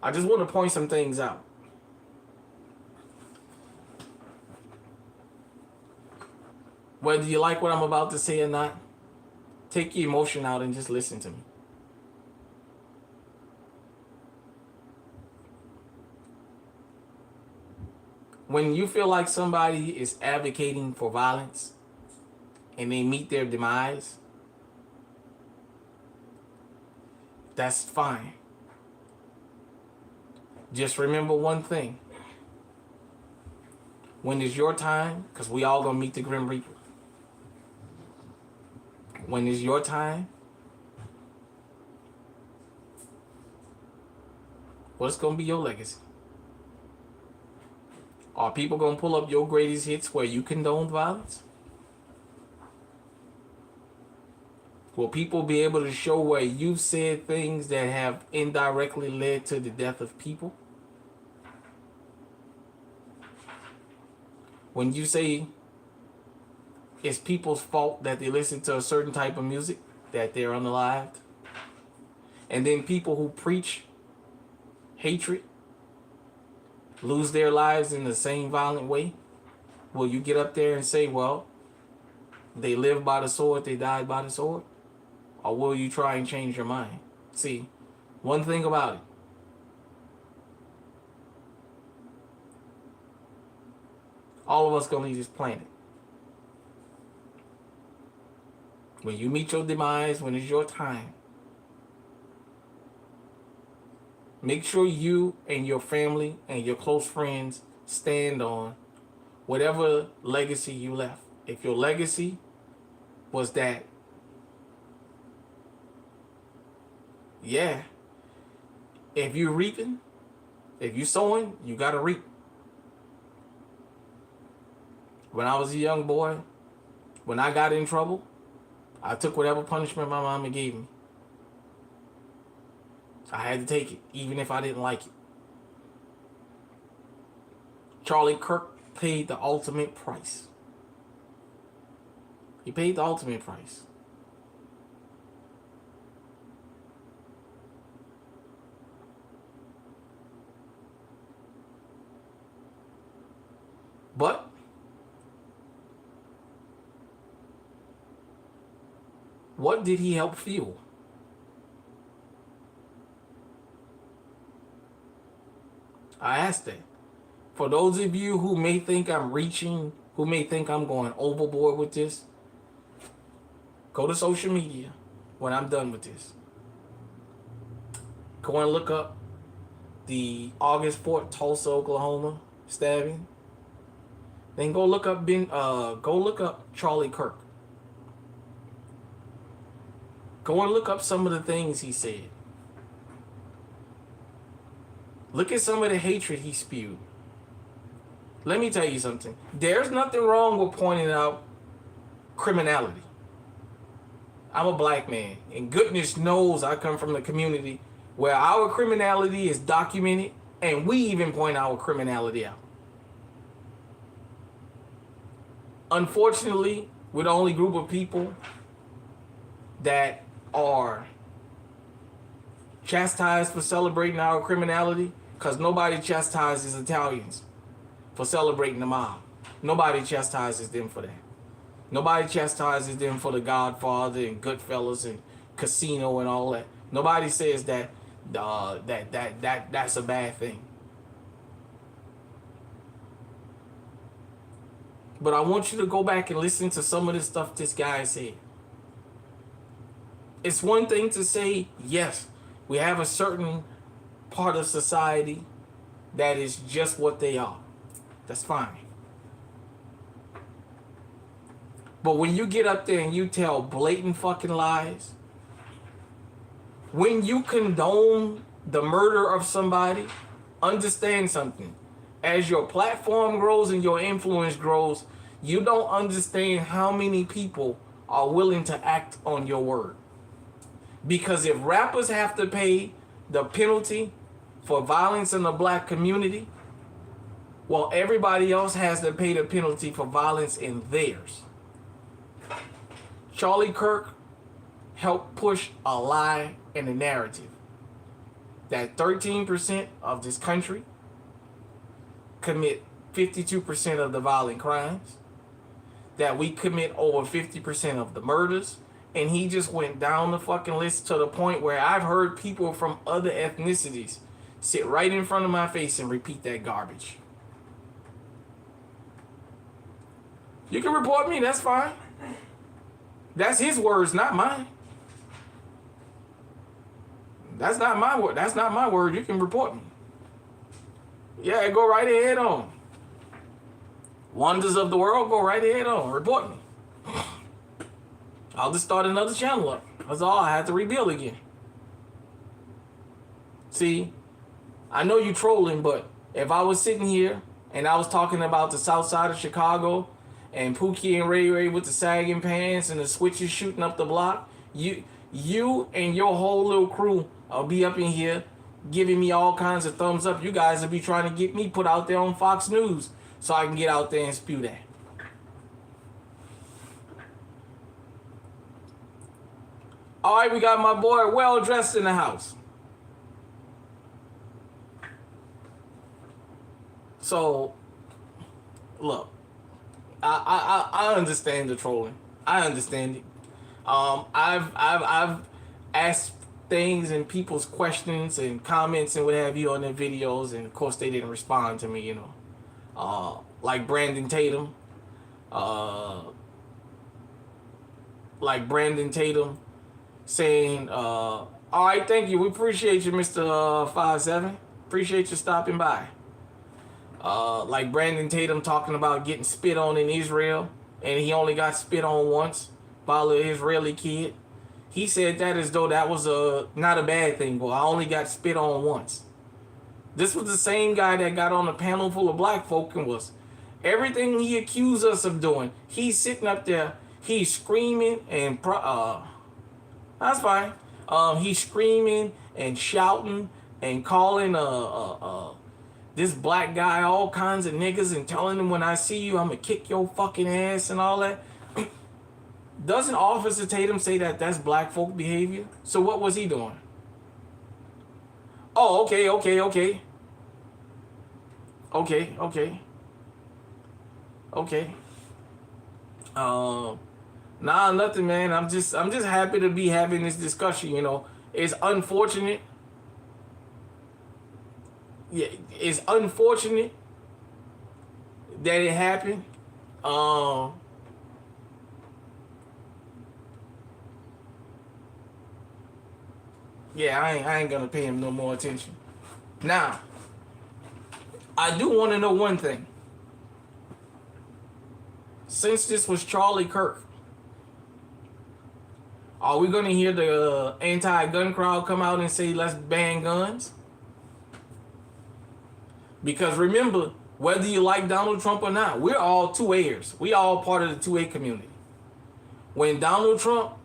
I just want to point some things out. Whether you like what I'm about to say or not, take your emotion out and just listen to me. When you feel like somebody is advocating for violence and they meet their demise, that's fine. Just remember one thing. When it's your time, because we all gonna meet the Grim Reaper. When it's your time, what's gonna be your legacy? Are people gonna pull up your greatest hits where you condone violence? Will people be able to show where you've said things that have indirectly led to the death of people? When you say it's people's fault that they listen to a certain type of music, that they're unalived, And then people who preach hatred lose their lives in the same violent way. Will you get up there and say, well, they lived by the sword, they died by the sword? Or will you try and change your mind? See, one thing about it. All of us gonna leave this planet. When you meet your demise, when it's your time, make sure you and your family and your close friends stand on whatever legacy you left. If your legacy was that, yeah, if you're reaping, if you're sowing, you got to reap. When I was a young boy, when I got in trouble, I took whatever punishment my mama gave me. I had to take it, even if I didn't like it. Charlie Kirk paid the ultimate price. He paid the ultimate price. But what did he help fuel? I asked that. For those of you who may think I'm reaching, who may think I'm going overboard with this, go to social media when I'm done with this. Go and look up the August 4th Tulsa, Oklahoma stabbing. Then go look up Charlie Kirk. Go and look up some of the things he said. Look at some of the hatred he spewed. Let me tell you something. There's nothing wrong with pointing out criminality. I'm a black man, and goodness knows I come from a community where our criminality is documented, and we even point our criminality out. Unfortunately, we're the only group of people that are chastised for celebrating our criminality, because nobody chastises Italians for celebrating the mob. Nobody chastises them for that. Nobody chastises them for The Godfather and Goodfellas and Casino and all that. Nobody says that that's a bad thing. But I want you to go back and listen to some of the stuff this guy said. It's one thing to say, yes, we have a certain part of society that is just what they are. That's fine. But when you get up there and you tell blatant fucking lies, when you condone the murder of somebody, understand something. As your platform grows and your influence grows, you don't understand how many people are willing to act on your word. Because if rappers have to pay the penalty for violence in the black community, well, everybody else has to pay the penalty for violence in theirs. Charlie Kirk helped push a lie and a narrative that 13% of this country commit 52% of the violent crimes, that we commit over 50% of the murders, and he just went down the fucking list to the point where I've heard people from other ethnicities sit right in front of my face and repeat that garbage. You can report me, that's fine. That's his words, not mine. That's not my word. That's not my word. You can report me. Yeah, go right ahead on. Wonders of the world, go right ahead on. Report me. I'll just start another channel up. That's all. I have to rebuild again. See, I know you trolling, but if I was sitting here and I was talking about the south side of Chicago and Pookie and Ray Ray with the sagging pants and the switches shooting up the block, you and your whole little crew will be up in here giving me all kinds of thumbs up. You guys will be trying to get me put out there on Fox News so I can get out there and spew that. All right, we got my boy well dressed in the house. So, look, I understand the trolling. I understand it. I've asked things and people's questions and comments and what have you on their videos, and of course they didn't respond to me. You know, like Brandon Tatum, uh, saying, "All right, thank you. We appreciate you, Mister 57. Appreciate you stopping by." Like Brandon Tatum talking about getting spit on in Israel, and he only got spit on once by an Israeli kid. He said that as though that was not a bad thing. Well, I only got spit on once. This was the same guy that got on a panel full of black folk and was everything he accused us of doing. He's sitting up there, he's screaming and that's fine. He's screaming and shouting and calling this black guy all kinds of niggas and telling him when I see you, I'm gonna kick your fucking ass and all that. Doesn't Officer Tatum say that that's black folk behavior? So what was he doing? Oh, okay. Nah, nothing, man. I'm just happy to be having this discussion. You know, it's unfortunate. Yeah, it's unfortunate that it happened. Yeah, I ain't gonna pay him no more attention. Now, I do want to know one thing. Since this was Charlie Kirk, are we gonna hear the anti-gun crowd come out and say let's ban guns? Because remember, whether you like Donald Trump or not, we're all 2A'ers. We all part of the 2A community. When Donald Trump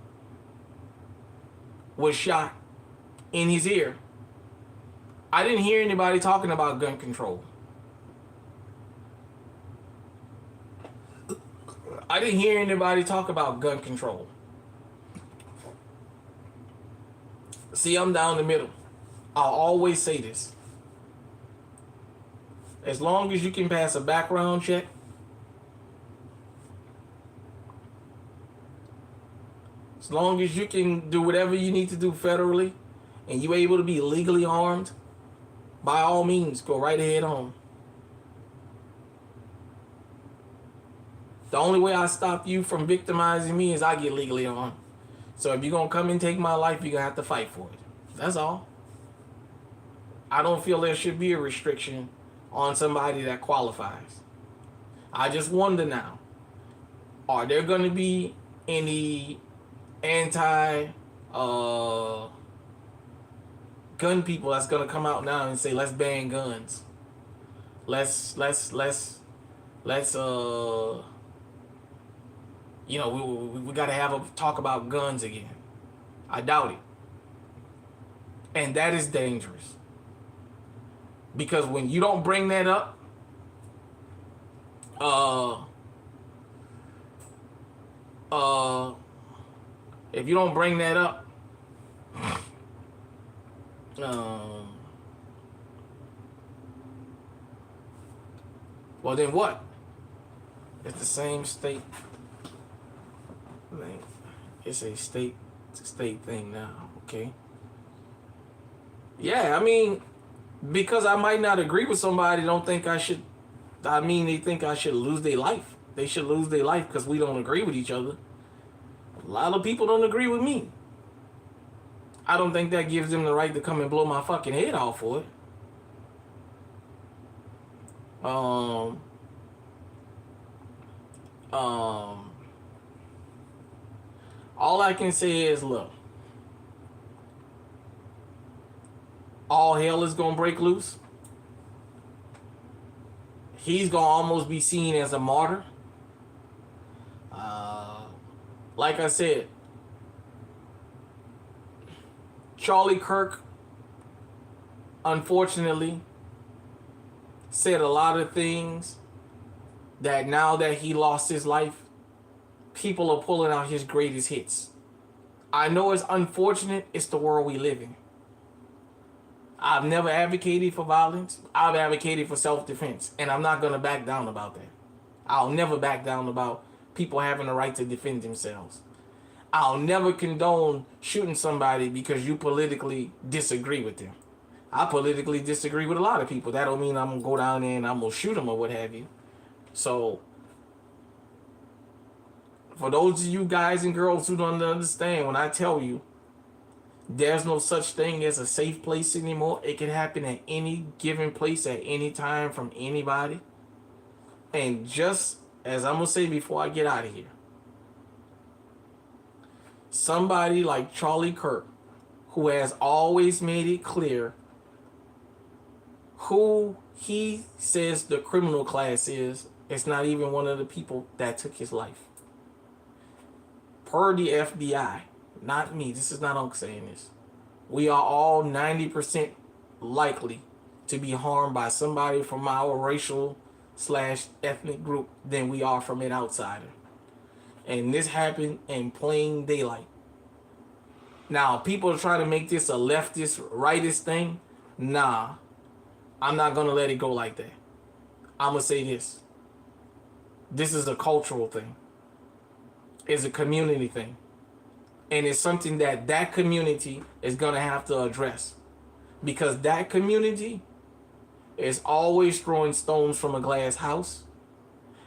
was shot in his ear, I didn't hear anybody talking about gun control. I didn't hear anybody talk about gun control. See, I'm down the middle. I'll always say this. As long as you can pass a background check, as long as you can do whatever you need to do federally, and you're able to be legally armed, by all means, go right ahead on. The only way I stop you from victimizing me is I get legally armed. So if you're going to come and take my life, you're going to have to fight for it. That's all. I don't feel there should be a restriction on somebody that qualifies. I just wonder now, are there going to be any anti gun people that's going to come out now and say let's ban guns? Let's you know, we got to have a talk about guns again. I doubt it. And that is dangerous. Because when you don't bring that up, if you don't bring that up, well then what? It's the same state. It's a state thing now, okay? Yeah, I mean, because I might not agree with somebody, don't think I should. I mean, they think I should lose their life. They should lose their life because we don't agree with each other. A lot of people don't agree with me. I don't think that gives them the right to come and blow my fucking head off for it. All I can say is, look, all hell is gonna break loose. He's gonna almost be seen as a martyr. Like I said, Charlie Kirk, unfortunately, said a lot of things that now that he lost his life, people are pulling out his greatest hits. I know it's unfortunate. It's the world we live in. I've never advocated for violence. I've advocated for self-defense, and I'm not gonna back down about that. I'll never back down about people having the right to defend themselves. I'll never condone shooting somebody because you politically disagree with them. I politically disagree with a lot of people. That don't mean I'm gonna go down there and I'm gonna shoot them or what have you. So, for those of you guys and girls who don't understand, when I tell you there's no such thing as a safe place anymore, it can happen at any given place at any time from anybody. And just as I'm gonna say before I get out of here, somebody like Charlie Kirk, who has always made it clear who he says the criminal class is, it's not even one of the people that took his life. Per the FBI, not me, this is not Uncle saying this, we are all 90% likely to be harmed by somebody from our racial / ethnic group than we are from an outsider. And this happened in plain daylight. Now, people are trying to make this a leftist, rightist thing. Nah, I'm not going to let it go like that. I'm going to say this. This is a cultural thing. It's a community thing. And it's something that that community is going to have to address. Because that community is always throwing stones from a glass house.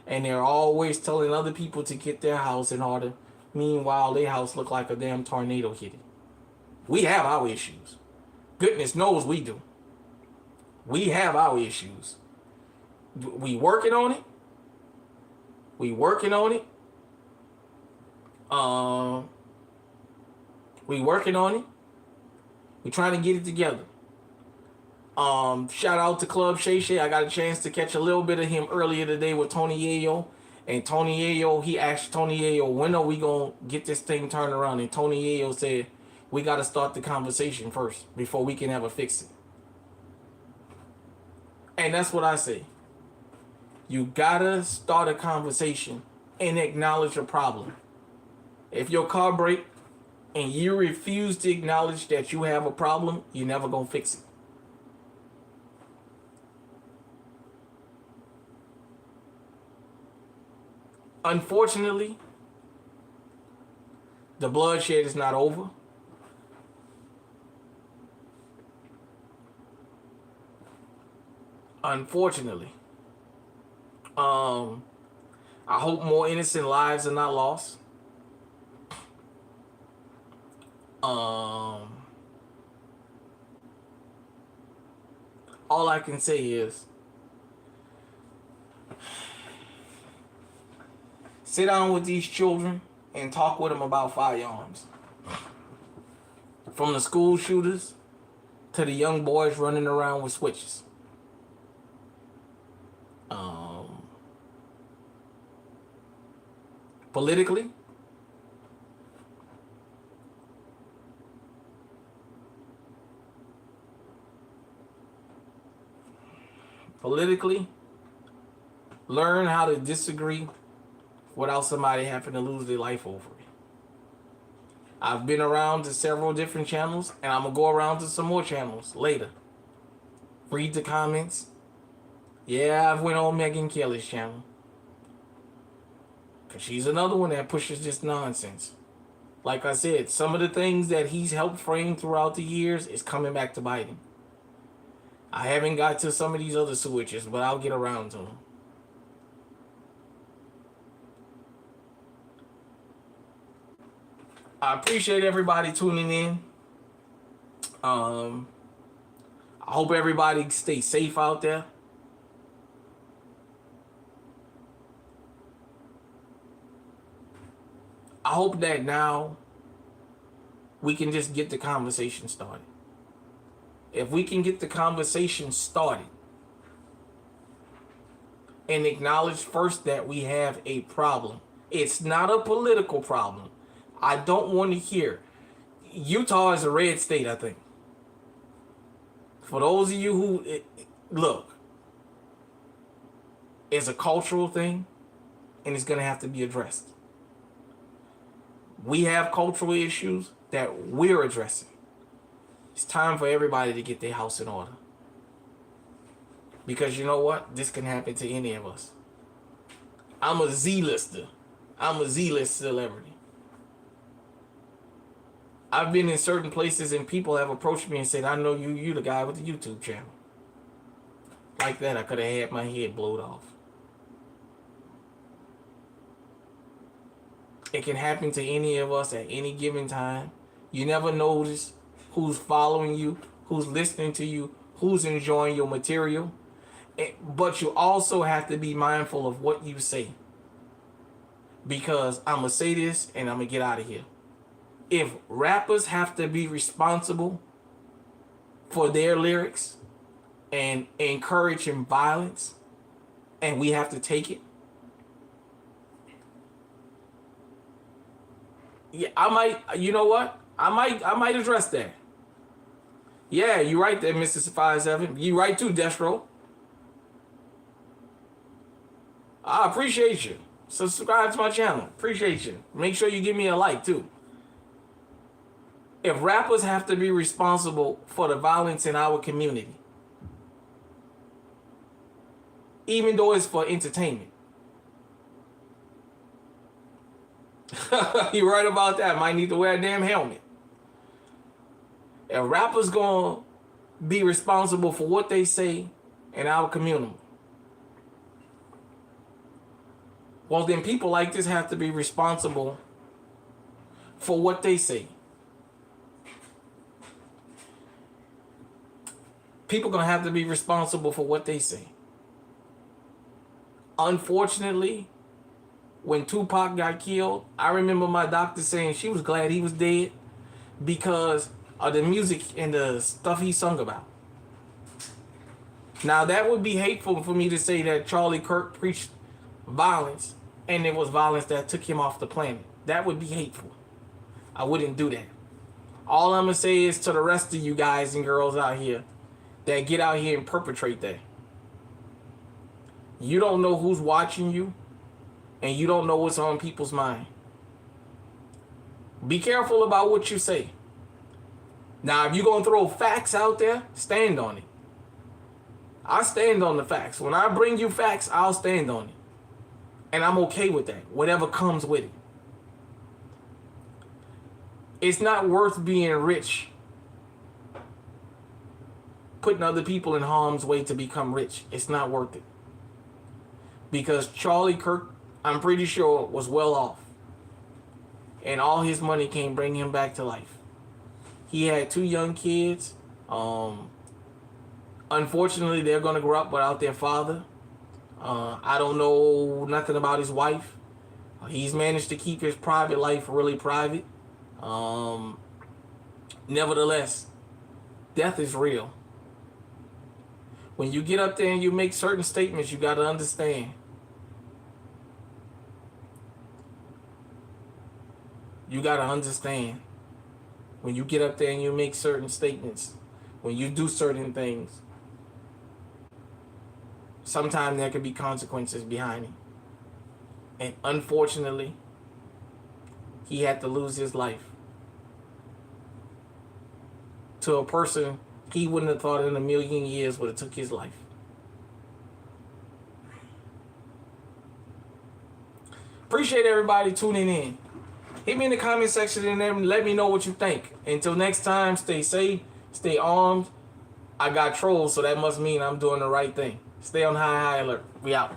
And they're always telling other people to get their house in order. Meanwhile, their house look like a damn tornado hit it. We have our issues. Goodness knows we do. We have our issues. We working on it. We working on it. We working on it. We trying to get it together. Shout out to Club Shay Shay. I got a chance to catch a little bit of him earlier today with Tony Yayo. And Tony Yayo, he asked Tony Yayo, when are we going to get this thing turned around? And Tony Yayo said, we got to start the conversation first before we can ever fix it. And that's what I say. You got to start a conversation and acknowledge a problem. If your car breaks and you refuse to acknowledge that you have a problem, you're never going to fix it. Unfortunately, the bloodshed is not over. Unfortunately. I hope more innocent lives are not lost. All I can say is sit down with these children and talk with them about firearms. From the school shooters to the young boys running around with switches. Politically, learn how to disagree without somebody having to lose their life over it. I've been around to several different channels, and I'm going to go around to some more channels later. Read the comments. Yeah, I've went on Megan Kelly's channel. Because she's another one that pushes this nonsense. Like I said, some of the things that he's helped frame throughout the years is coming back to bite him. I haven't got to some of these other switches, but I'll get around to them. I appreciate everybody tuning in. I hope everybody stays safe out there. I hope that now we can just get the conversation started. If we can get the conversation started and acknowledge first that we have a problem. It's not a political problem. I don't want to hear. Utah is a red state, I think. For those of you who, look, it's a cultural thing and it's going to have to be addressed. We have cultural issues. that we're addressing. It's time for everybody to get their house in order. Because you know what? This can happen to any of us. I'm a Z-lister. I'm a Z-list celebrity. I've been in certain places and people have approached me and said, I know you the guy with the YouTube channel. Like that, I could have had my head blowed off. It can happen to any of us at any given time. You never notice who's following you, who's listening to you, who's enjoying your material. But you also have to be mindful of what you say. Because I'm going to say this and I'm going to get out of here. If rappers have to be responsible for their lyrics and encouraging violence, and we have to take it, yeah, I might, you know what? I might address that. Yeah, you right there, Mr. 57. You right too, Destro. I appreciate you. Subscribe to my channel. Appreciate you. Make sure you give me a like too. If rappers have to be responsible for the violence in our community, even though it's for entertainment, you're right about that. Might need to wear a damn helmet. If rappers gonna be responsible for what they say in our community, well, then people like this have to be responsible for what they say. People gonna have to be responsible for what they say. Unfortunately, when Tupac got killed, I remember my doctor saying she was glad he was dead because of the music and the stuff he sung about. Now, that would be hateful for me to say that Charlie Kirk preached violence and it was violence that took him off the planet. That would be hateful. I wouldn't do that. All I'm going to say is to the rest of you guys and girls out here that get out here and perpetrate that. You don't know who's watching you, and you don't know what's on people's mind. Be careful about what you say. Now, if you're going to throw facts out there, stand on it. I stand on the facts. When I bring you facts, I'll stand on it. And I'm okay with that, whatever comes with it. It's not worth being rich, putting other people in harm's way to become rich. It's not worth it. Because Charlie Kirk, I'm pretty sure, was well off. And all his money can't bring him back to life. He had 2 young kids. Unfortunately, they're going to grow up without their father. I don't know nothing about his wife. He's managed to keep his private life really private. Nevertheless, death is real. When you get up there and you make certain statements, you got to understand. You got to understand. When you get up there and you make certain statements, when you do certain things, sometimes there could be consequences behind it. And unfortunately, he had to lose his life to a person he wouldn't have thought in a million years would have took his life. Appreciate everybody tuning in. Hit me in the comment section and then let me know what you think. Until next time, stay safe, stay armed. I got trolls, so that must mean I'm doing the right thing. Stay on high alert. We out.